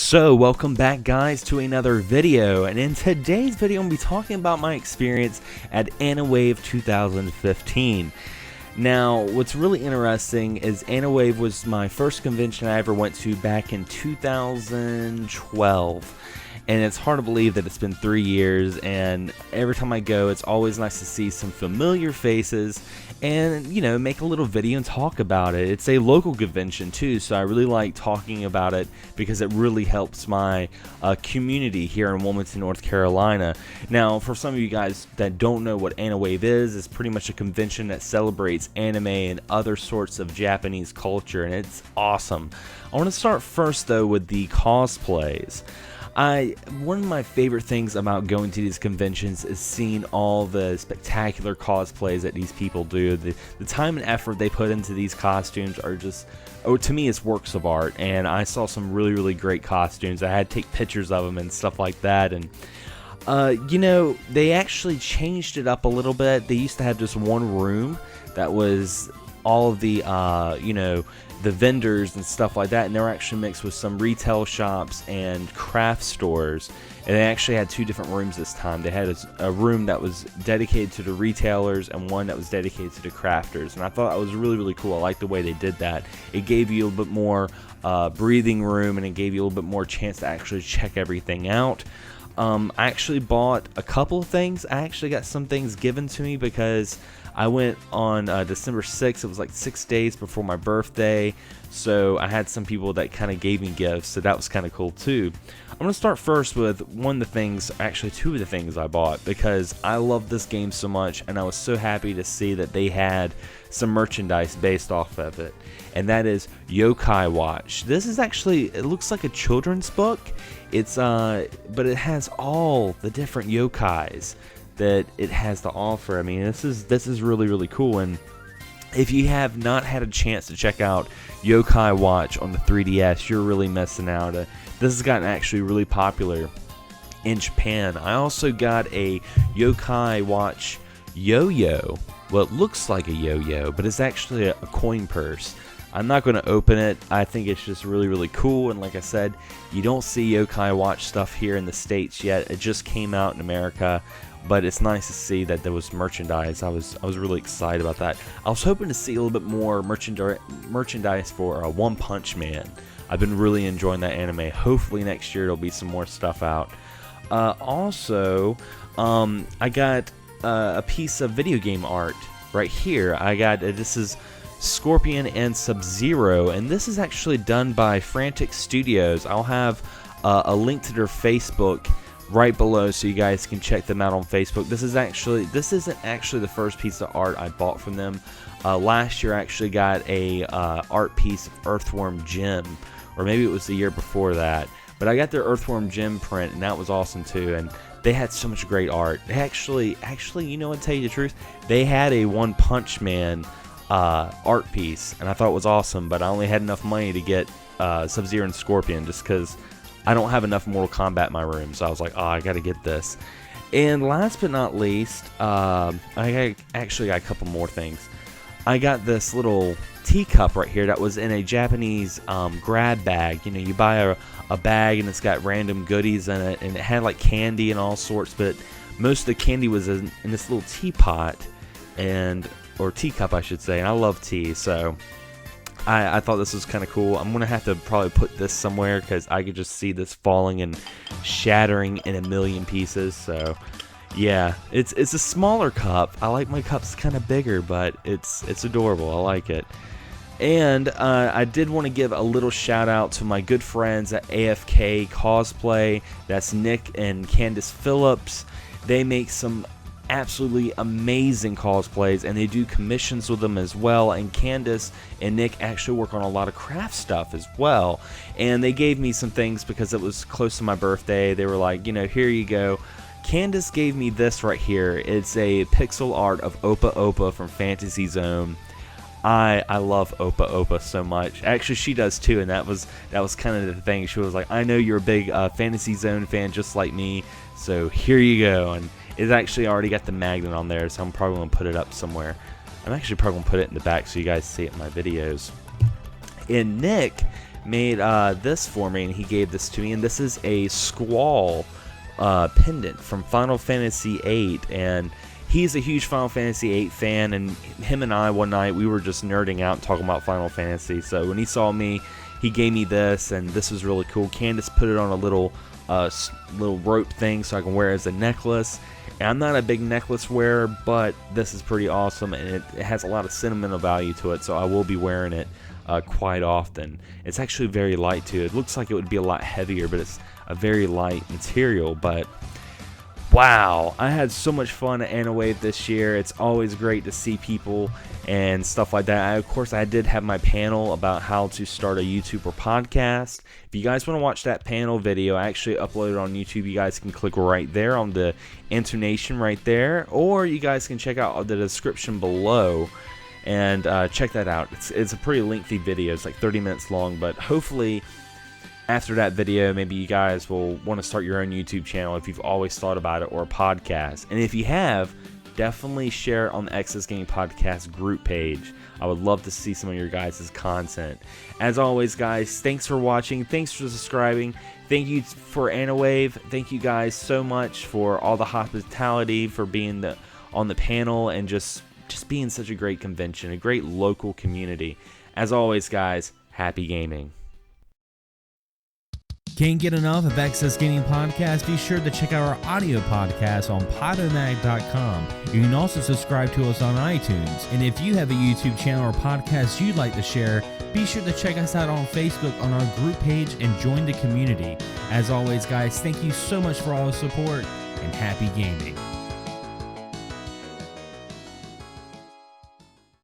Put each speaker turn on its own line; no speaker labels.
So welcome back guys to another video, and in today's video I'm going to be talking about my experience at Aniwave 2015. Now what's really interesting is Aniwave was my first convention I ever went to back in 2012. And it's hard to believe that it's been 3 years, and every time I go it's always nice to see some familiar faces and, you know, make a little video and talk about it. It's a local convention too, so I really like talking about it because it really helps my community here in Wilmington, North Carolina. Now, for some of you guys that don't know what Aniwave is, it's pretty much a convention that celebrates anime and other sorts of Japanese culture, and it's awesome. I want to start first though with the cosplays. One of my favorite things about going to these conventions is seeing all the spectacular cosplays that these people do. The time and effort they put into these costumes are just, to me, it's works of art. And I saw some really great costumes. I had to take pictures of them and stuff like that. And you know, they actually changed it up a little bit. They used to have just one room that was all of the you know, the vendors and stuff like that, and they were actually mixed with some retail shops and craft stores. And they actually had two different rooms this time. They had a room that was dedicated to the retailers and one that was dedicated to the crafters, and I thought that was really cool. I like the way they did that. It gave you a little bit more breathing room, and it gave you a little bit more chance to actually check everything out. I actually bought a couple of things. I actually got some things given to me because I went on December 6th. It was like 6 days before my birthday, so I had some people that kind of gave me gifts, so that was kind of cool too. I'm going to start first with one of the things, actually two of the things I bought, because I love this game so much, and I was so happy to see that they had some merchandise based off of it, and that is Yokai Watch. This is actually, it looks like a children's book. It's but it has all the different yokais that it has to offer. I mean, this is really cool. And if you have not had a chance to check out Yokai Watch on the 3DS, you're really missing out. This has gotten actually really popular in Japan. I also got a Yokai Watch yo-yo. Well, it looks like a yo-yo, but it's actually a coin purse. I'm not going to open it. I think it's just really cool, and like I said, you don't see Yokai Watch stuff here in the States yet. It just came out in America, but it's nice to see that there was merchandise. I was really excited about that. I was hoping to see a little bit more merchandise for One Punch Man. I've been really enjoying that anime. Hopefully next year there'll be some more stuff out. Also, I got a piece of video game art right here. I got this is Scorpion and Sub-Zero, and this is actually done by Frantic Studios. I'll have a link to their Facebook right below so you guys can check them out on Facebook. This isn't actually the first piece of art I bought from them. Last year I actually got a art piece of Earthworm Jim, or maybe it was the year before that, but I got their Earthworm Jim print, and that was awesome too. And they had so much great art. They actually, you know what, to tell you the truth, they had a One Punch Man art piece, and I thought it was awesome, but I only had enough money to get Sub-Zero and Scorpion just because I don't have enough Mortal Kombat in my room, so I was like, oh, I gotta get this. And last but not least, I actually got a couple more things. I got this little teacup right here that was in a Japanese grab bag. You know, you buy a bag and it's got random goodies in it, and it had like candy and all sorts, but most of the candy was in this little teapot, or teacup I should say, and I love tea, so I thought this was kind of cool. I'm going to have to probably put this somewhere because I could just see this falling and shattering in a million pieces. So yeah, it's a smaller cup. I like my cups kind of bigger, but it's adorable. I like it. And I did want to give a little shout out to my good friends at AFK Cosplay. That's Nick and Candace Phillips. They make some absolutely amazing cosplays, and they do commissions with them as well. And Candace and Nick actually work on a lot of craft stuff as well, and they gave me some things because it was close to my birthday. They were like, you know, here you go. Candace gave me this right here. It's a pixel art of Opa Opa from Fantasy Zone. I love Opa Opa so much. Actually, she does too, and that was kind of the thing. She was like, I know you're a big Fantasy Zone fan just like me, so here you go. And it's actually already got the magnet on there, so I'm probably going to put it up somewhere. I'm actually probably going to put it in the back so you guys see it in my videos. And Nick made this for me, and he gave this to me, and this is a Squall Pendant from Final Fantasy VIII, and he's a huge Final Fantasy VIII fan, and him and I one night, we were just nerding out talking about Final Fantasy. So when he saw me, he gave me this, and this was really cool. Candace put it on a little rope thing so I can wear it as a necklace. And I'm not a big necklace wearer, but this is pretty awesome, and it has a lot of sentimental value to it, so I will be wearing it quite often. It's actually very light too. It looks like it would be a lot heavier, but it's a very light material. But wow, I had so much fun at Aniwave this year. It's always great to see people and stuff like that. Of course, I did have my panel about how to start a YouTube or podcast. If you guys want to watch that panel video, I actually uploaded it on YouTube. You guys can click right there on the intonation right there, or you guys can check out the description below and check that out. It's a pretty lengthy video. It's like 30 minutes long, but hopefully after that video, maybe you guys will want to start your own YouTube channel if you've always thought about it, or a podcast. And if you have, definitely share it on the Excess Gaming Podcast group page. I would love to see some of your guys' content. As always, guys, thanks for watching. Thanks for subscribing. Thank you for Aniwave. Thank you guys so much for all the hospitality, for being on the panel, and just being such a great convention, a great local community. As always, guys, happy gaming.
Can't get enough of Excess Gaming Podcast? Be sure to check out our audio podcast on Podomatic.com. You can also subscribe to us on iTunes. And if you have a YouTube channel or podcast you'd like to share, be sure to check us out on Facebook on our group page and join the community. As always, guys, thank you so much for all the support, and happy gaming.